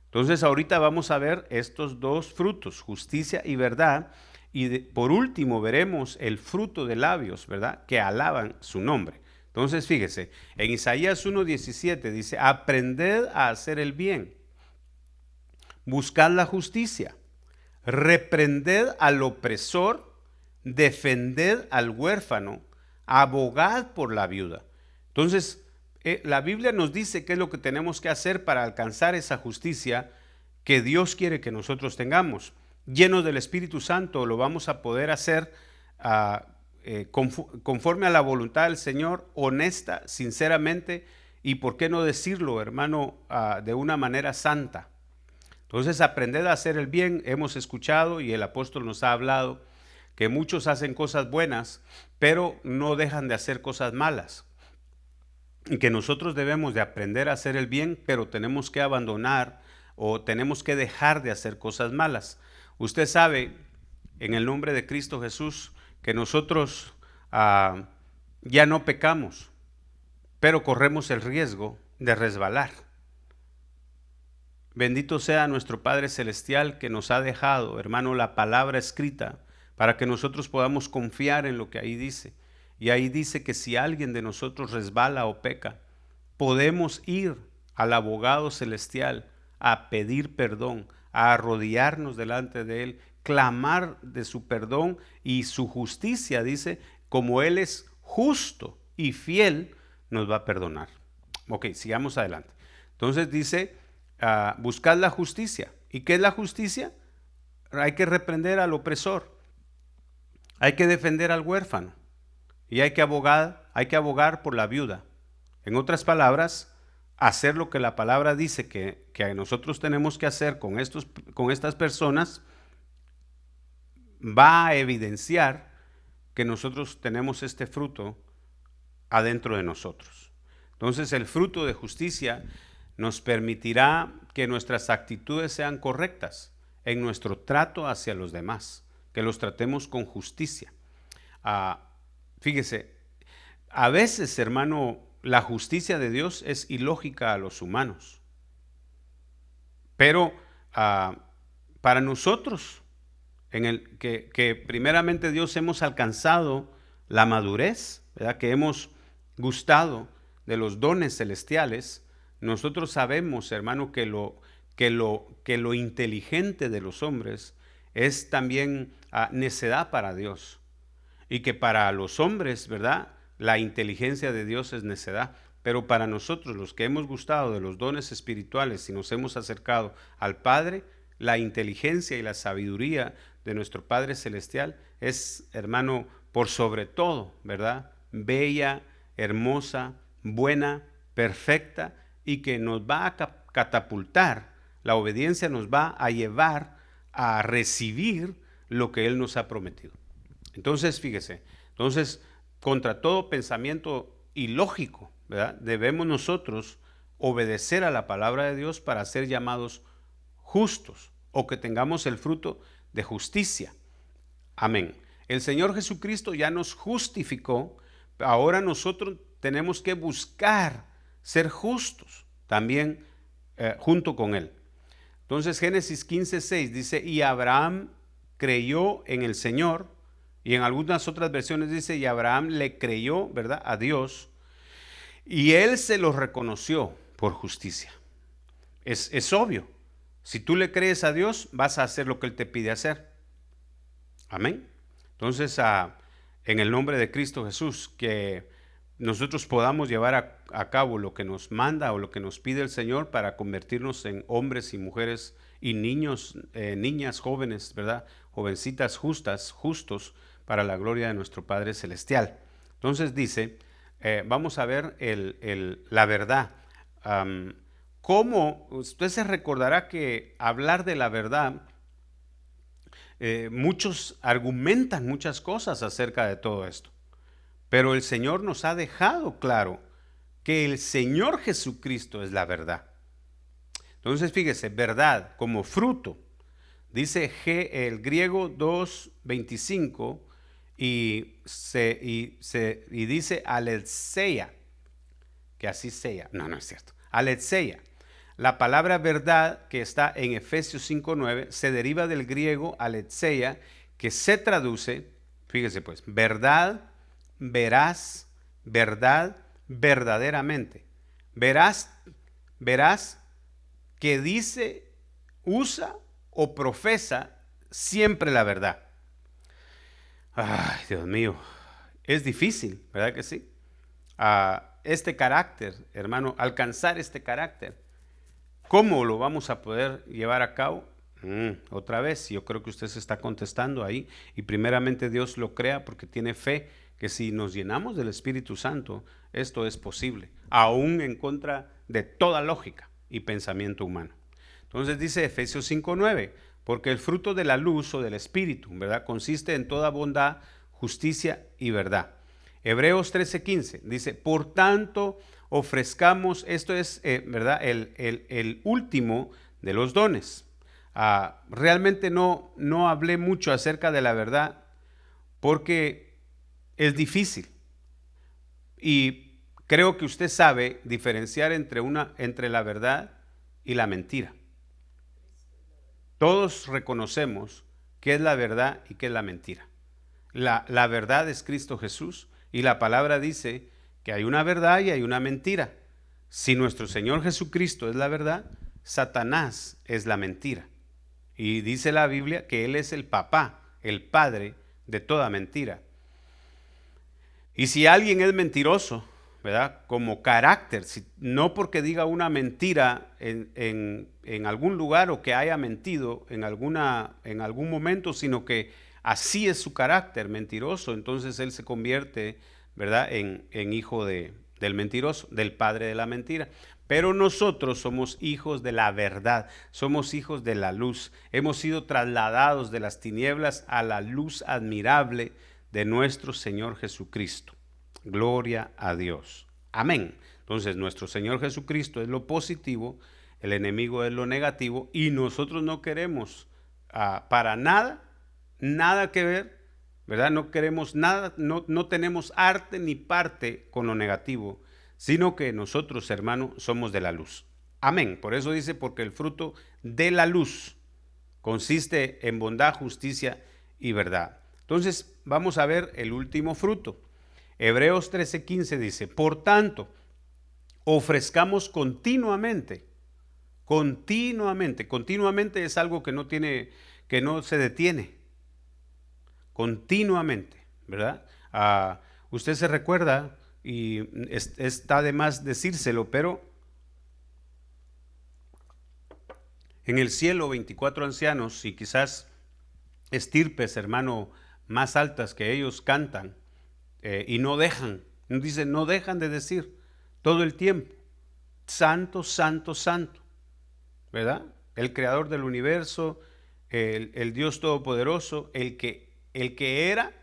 A: Entonces ahorita vamos a ver estos dos frutos, justicia y verdad, y por último veremos el fruto de labios, ¿verdad? Que alaban su nombre. Entonces fíjese, en Isaías 1:17 dice, aprended a hacer el bien, buscad la justicia, reprended al opresor, defended al huérfano, abogad por la viuda. Entonces, la Biblia nos dice qué es lo que tenemos que hacer para alcanzar esa justicia que Dios quiere que nosotros tengamos. Llenos del Espíritu Santo lo vamos a poder hacer conforme a la voluntad del Señor, honesta, sinceramente, y por qué no decirlo, hermano, de una manera santa. Entonces, aprender a hacer el bien, hemos escuchado y el apóstol nos ha hablado que muchos hacen cosas buenas, pero no dejan de hacer cosas malas. Y que nosotros debemos de aprender a hacer el bien, pero tenemos que abandonar o tenemos que dejar de hacer cosas malas. Usted sabe, en el nombre de Cristo Jesús, que nosotros ya no pecamos, pero corremos el riesgo de resbalar. Bendito sea nuestro Padre Celestial que nos ha dejado, hermano, la palabra escrita para que nosotros podamos confiar en lo que ahí dice. Y ahí dice que si alguien de nosotros resbala o peca, podemos ir al abogado celestial a pedir perdón, a arrodillarnos delante de él, clamar de su perdón y su justicia, dice, como él es justo y fiel, nos va a perdonar. Ok, sigamos adelante. Entonces dice, buscad la justicia. ¿Y qué es la justicia? Hay que reprender al opresor, hay que defender al huérfano y hay que abogar por la viuda. En otras palabras, hacer lo que la palabra dice que nosotros tenemos que hacer con estas personas va a evidenciar que nosotros tenemos este fruto adentro de nosotros. Entonces, el fruto de justicia nos permitirá que nuestras actitudes sean correctas en nuestro trato hacia los demás, que los tratemos con justicia. Fíjese, a veces, hermano, la justicia de Dios es ilógica a los humanos, pero para nosotros, en el que primeramente Dios hemos alcanzado la madurez, ¿verdad? Que hemos gustado de los dones celestiales, nosotros sabemos, hermano, que lo inteligente de los hombres es también necedad para Dios, y que para los hombres, ¿verdad?, la inteligencia de Dios es necedad, pero para nosotros, los que hemos gustado de los dones espirituales y nos hemos acercado al Padre, la inteligencia y la sabiduría de nuestro Padre Celestial es, hermano, por sobre todo, ¿verdad?, bella, hermosa, buena, perfecta, y que nos va a catapultar. La obediencia nos va a llevar a recibir lo que Él nos ha prometido. Entonces, fíjese, contra todo pensamiento ilógico, ¿verdad?, debemos nosotros obedecer a la palabra de Dios para ser llamados justos o que tengamos el fruto de justicia. Amén. El Señor Jesucristo ya nos justificó, ahora nosotros tenemos que buscar ser justos también junto con Él. Entonces Génesis 15:6 dice, y Abraham creyó en el Señor, y en algunas otras versiones dice, y Abraham le creyó, ¿verdad?, a Dios, y Él se lo reconoció por justicia. Es obvio, si tú le crees a Dios, vas a hacer lo que Él te pide hacer. Amén. Entonces, en el nombre de Cristo Jesús, que nosotros podamos llevar a cabo lo que nos manda o lo que nos pide el Señor para convertirnos en hombres y mujeres y niños, niñas, jóvenes, ¿verdad?, jovencitas justos para la gloria de nuestro Padre Celestial. Entonces dice, vamos a ver la verdad. cómo usted se recordará que hablar de la verdad, muchos argumentan muchas cosas acerca de todo esto, pero el Señor nos ha dejado claro que el Señor Jesucristo es la verdad. Entonces fíjese, verdad como fruto, dice el griego 2:25 y dice aletheia, que así sea. No, no es cierto. Aletheia. La palabra verdad que está en Efesios 5:9 se deriva del griego aletheia, que se traduce, fíjese pues, verdad, verás, verdad, verdaderamente. Verás que dice, usa o profesa siempre la verdad. Ay, Dios mío, es difícil, ¿verdad que sí? Este carácter, hermano, alcanzar este carácter. ¿Cómo lo vamos a poder llevar a cabo? Otra vez, yo creo que usted se está contestando ahí y primeramente Dios lo crea porque tiene fe que si nos llenamos del Espíritu Santo, esto es posible, aún en contra de toda lógica y pensamiento humano. Entonces dice Efesios 5:9, porque el fruto de la luz o del Espíritu, ¿verdad? Consiste en toda bondad, justicia y verdad. Hebreos 13:15 dice, por tanto, ofrezcamos, esto es, ¿verdad? El último de los dones. Realmente no hablé mucho acerca de la verdad porque es difícil. Y creo que usted sabe diferenciar entre la verdad y la mentira. Todos reconocemos qué es la verdad y qué es la mentira. La verdad es Cristo Jesús y la palabra dice que hay una verdad y hay una mentira. Si nuestro Señor Jesucristo es la verdad, Satanás es la mentira. Y dice la Biblia que Él es el papá, el padre de toda mentira. Y si alguien es mentiroso, ¿verdad? Como carácter, no porque diga una mentira en algún lugar o que haya mentido en algún momento, sino que así es su carácter mentiroso, entonces él se convierte, ¿verdad? En hijo del mentiroso, del padre de la mentira. Pero nosotros somos hijos de la verdad, somos hijos de la luz. Hemos sido trasladados de las tinieblas a la luz admirable de nuestro Señor Jesucristo. Gloria a Dios. Amén. Entonces, nuestro Señor Jesucristo es lo positivo, el enemigo es lo negativo y nosotros no queremos para nada que ver, ¿verdad? No queremos nada, no tenemos arte ni parte con lo negativo, sino que nosotros, hermano, somos de la luz. Amén. Por eso dice, porque el fruto de la luz consiste en bondad, justicia y verdad. Entonces, vamos a ver el último fruto. Hebreos 13:15 dice, por tanto, ofrezcamos continuamente es algo que no se detiene, continuamente, ¿verdad? Usted se recuerda, y está de más decírselo, pero en el cielo 24 ancianos y quizás estirpes, hermano, más altas que ellos cantan, y no dejan de decir todo el tiempo, santo, santo, santo, ¿verdad? El creador del universo, el Dios todopoderoso, el que era,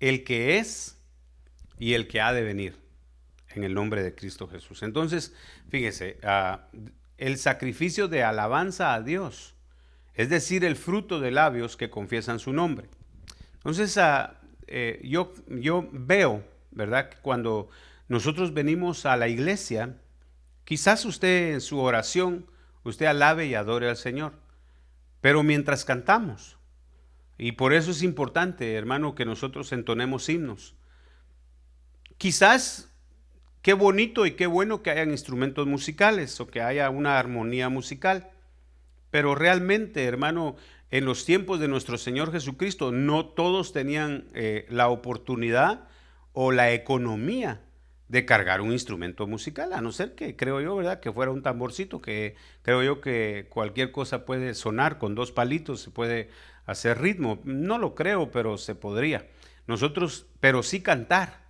A: el que es y el que ha de venir, en el nombre de Cristo Jesús. Entonces, fíjese, el sacrificio de alabanza a Dios, es decir, el fruto de labios que confiesan su nombre. Entonces, yo veo, ¿verdad?, que cuando nosotros venimos a la iglesia, quizás usted en su oración, usted alabe y adore al Señor, pero mientras cantamos, y por eso es importante, hermano, que nosotros entonemos himnos. Quizás qué bonito y qué bueno que hayan instrumentos musicales o que haya una armonía musical, pero realmente, hermano, en los tiempos de nuestro Señor Jesucristo, no todos tenían la oportunidad o la economía de cargar un instrumento musical, a no ser que, creo yo, ¿verdad?, que fuera un tamborcito, que creo yo que cualquier cosa puede sonar con 2 palitos, se puede hacer ritmo. No lo creo, pero se podría. Pero sí cantar.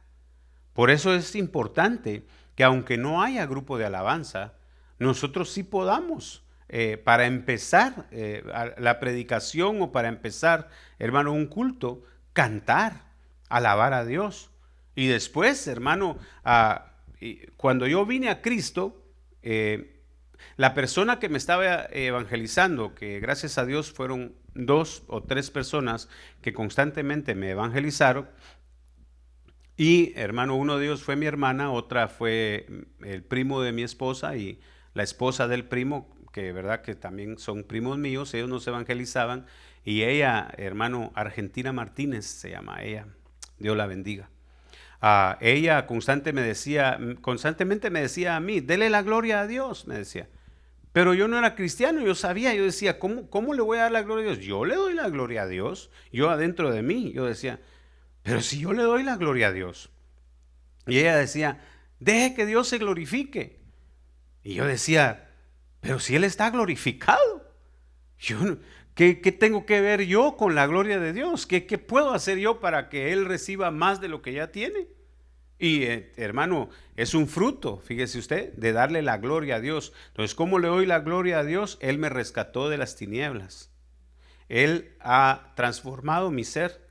A: Por eso es importante que aunque no haya grupo de alabanza, nosotros sí podamos, para empezar la predicación o para empezar, hermano, un culto, cantar, alabar a Dios. Y después, hermano, cuando yo vine a Cristo, la persona que me estaba evangelizando, que gracias a Dios fueron 2 o 3 personas que constantemente me evangelizaron, y hermano, uno de ellos fue mi hermana, otra fue el primo de mi esposa y la esposa del primo, que verdad que también son primos míos, ellos nos evangelizaban, y ella, hermano, Argentina Martínez se llama ella, Dios la bendiga. Ella constantemente me decía a mí, dele la gloria a Dios, me decía. Pero yo no era cristiano, yo sabía, yo decía, ¿cómo le voy a dar la gloria a Dios? Yo le doy la gloria a Dios, yo adentro de mí, yo decía, pero si yo le doy la gloria a Dios. Y ella decía, deje que Dios se glorifique. Y yo decía, pero si Él está glorificado, yo ¿qué tengo que ver yo con la gloria de Dios? ¿Qué puedo hacer yo para que Él reciba más de lo que ya tiene? Y hermano, es un fruto, fíjese usted, de darle la gloria a Dios. Entonces, ¿cómo le doy la gloria a Dios? Él me rescató de las tinieblas. Él ha transformado mi ser.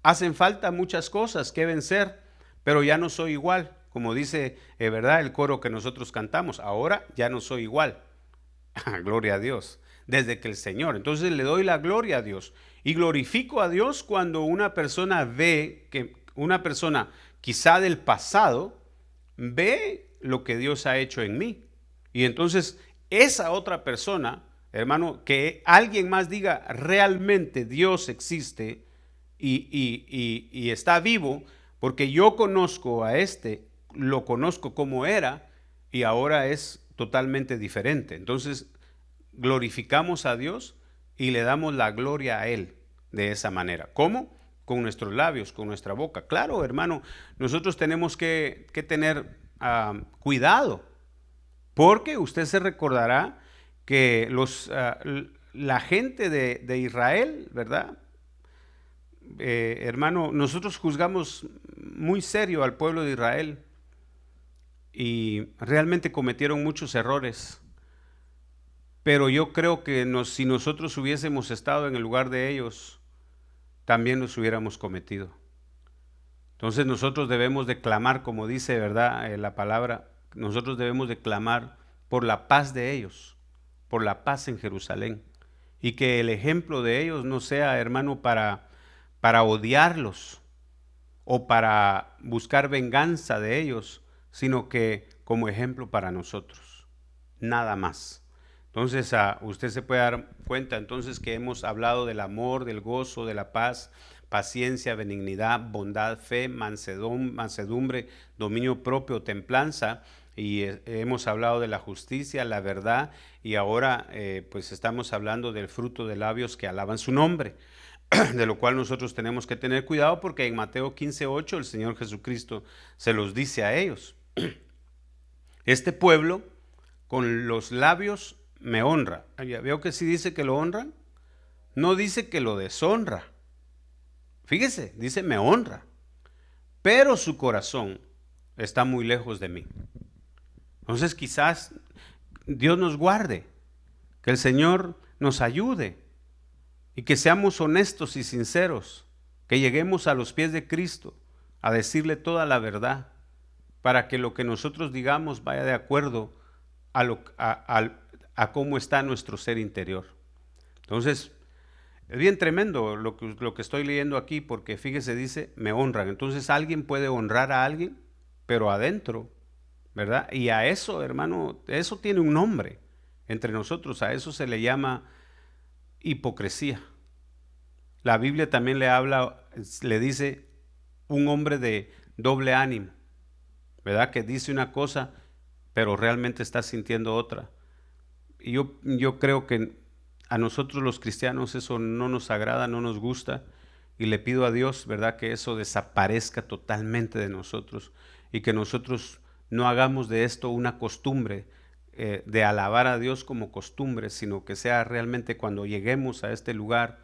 A: Hacen falta muchas cosas que vencer, pero ya no soy igual. Como dice, ¿verdad? El coro que nosotros cantamos. Ahora ya no soy igual. Gloria a Dios. Desde que el Señor. Entonces le doy la gloria a Dios. Y glorifico a Dios cuando una persona ve que una persona quizá del pasado ve lo que Dios ha hecho en mí. Y entonces esa otra persona, hermano, que alguien más diga realmente Dios existe y está vivo, porque yo conozco a este, lo conozco como era y ahora es totalmente diferente. Entonces glorificamos a Dios y le damos la gloria a Él de esa manera. ¿Cómo? Con nuestros labios, con nuestra boca. Claro, hermano, nosotros tenemos que tener cuidado, porque usted se recordará que la gente de Israel, ¿verdad? Hermano, nosotros juzgamos muy serio al pueblo de Israel y realmente cometieron muchos errores. Pero yo creo que si nosotros hubiésemos estado en el lugar de ellos, también los hubiéramos cometido. Entonces nosotros debemos de clamar, como dice, ¿verdad? La palabra, nosotros debemos de clamar por la paz de ellos, por la paz en Jerusalén. Y que el ejemplo de ellos no sea, hermano, para odiarlos o para buscar venganza de ellos, sino que como ejemplo para nosotros. Nada más. Entonces, usted se puede dar cuenta entonces que hemos hablado del amor, del gozo, de la paz, paciencia, benignidad, bondad, fe, mansedumbre, dominio propio, templanza, y hemos hablado de la justicia, la verdad, y ahora pues estamos hablando del fruto de labios que alaban su nombre, de lo cual nosotros tenemos que tener cuidado porque en Mateo 15:8 el Señor Jesucristo se los dice a ellos. Este pueblo con los labios me honra. Ya veo que sí dice que lo honran, no dice que lo deshonra. Fíjese, dice me honra, pero su corazón está muy lejos de mí. Entonces quizás Dios nos guarde, que el Señor nos ayude y que seamos honestos y sinceros, que lleguemos a los pies de Cristo a decirle toda la verdad, para que lo que nosotros digamos vaya de acuerdo a cómo está nuestro ser interior. Entonces, es bien tremendo lo que estoy leyendo aquí, porque fíjese, dice, me honran. Entonces alguien puede honrar a alguien, pero adentro, ¿verdad? Y a eso, hermano, eso tiene un nombre entre nosotros, a eso se le llama hipocresía. La Biblia también le dice un hombre de doble ánimo, ¿verdad? Que dice una cosa, pero realmente está sintiendo otra. Y yo creo que a nosotros los cristianos eso no nos agrada, no nos gusta, y le pido a Dios, ¿verdad?, que eso desaparezca totalmente de nosotros y que nosotros no hagamos de esto una costumbre, de alabar a Dios como costumbre, sino que sea realmente cuando lleguemos a este lugar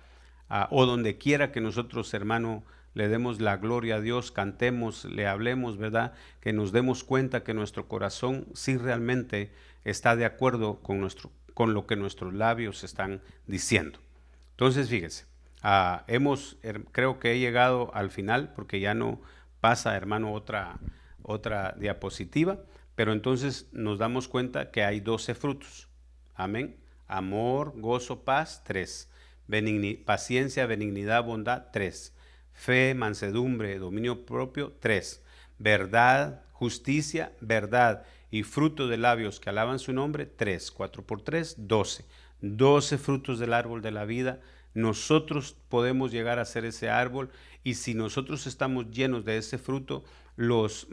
A: o donde quiera que nosotros, hermano, le demos la gloria a Dios, cantemos, le hablemos, ¿verdad?, que nos demos cuenta que nuestro corazón sí realmente está de acuerdo con lo que nuestros labios están diciendo. Entonces, fíjese, creo que he llegado al final porque ya no pasa, hermano, otra diapositiva, pero entonces nos damos cuenta que hay 12 frutos. Amén. Amor, gozo, paz, 3. Paciencia, benignidad, bondad, 3. Fe, mansedumbre, dominio propio, 3. Verdad, justicia, verdad y fruto de labios que alaban su nombre, 3. 4 por 3, 12. 12 frutos del árbol de la vida. Nosotros podemos llegar a ser ese árbol, y si nosotros estamos llenos de ese fruto, los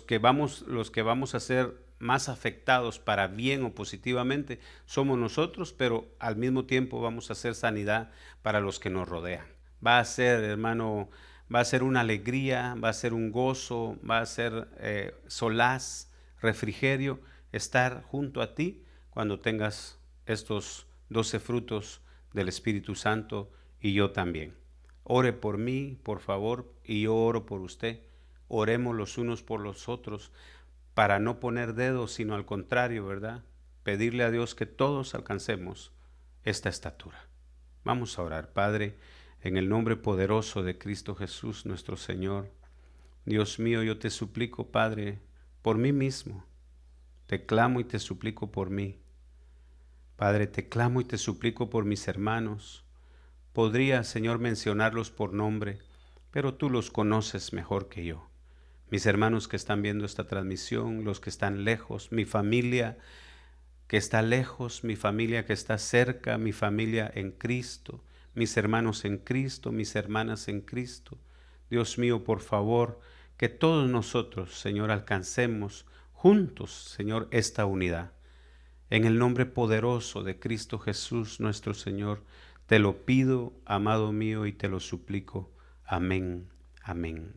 A: que vamos a ser más afectados para bien o positivamente somos nosotros, pero al mismo tiempo vamos a hacer sanidad para los que nos rodean. Va a ser, hermano, va a ser una alegría, va a ser un gozo, va a ser solaz, refrigerio, estar junto a ti cuando tengas estos 12 frutos del Espíritu Santo, y yo también. Ore por mí, por favor, y yo oro por usted. Oremos los unos por los otros para no poner dedos, sino al contrario, ¿verdad? Pedirle a Dios que todos alcancemos esta estatura. Vamos a orar. Padre, en el nombre poderoso de Cristo Jesús, nuestro Señor. Dios mío, yo te suplico, Padre, por mí mismo. Te clamo y te suplico por mí. Padre, te clamo y te suplico por mis hermanos. Podría, Señor, mencionarlos por nombre, pero tú los conoces mejor que yo. Mis hermanos que están viendo esta transmisión, los que están lejos, mi familia que está lejos, mi familia que está cerca, mi familia en Cristo, mis hermanos en Cristo, mis hermanas en Cristo. Dios mío, por favor, que todos nosotros, Señor, alcancemos juntos, Señor, esta unidad. En el nombre poderoso de Cristo Jesús, nuestro Señor, te lo pido, amado mío, y te lo suplico. Amén. Amén.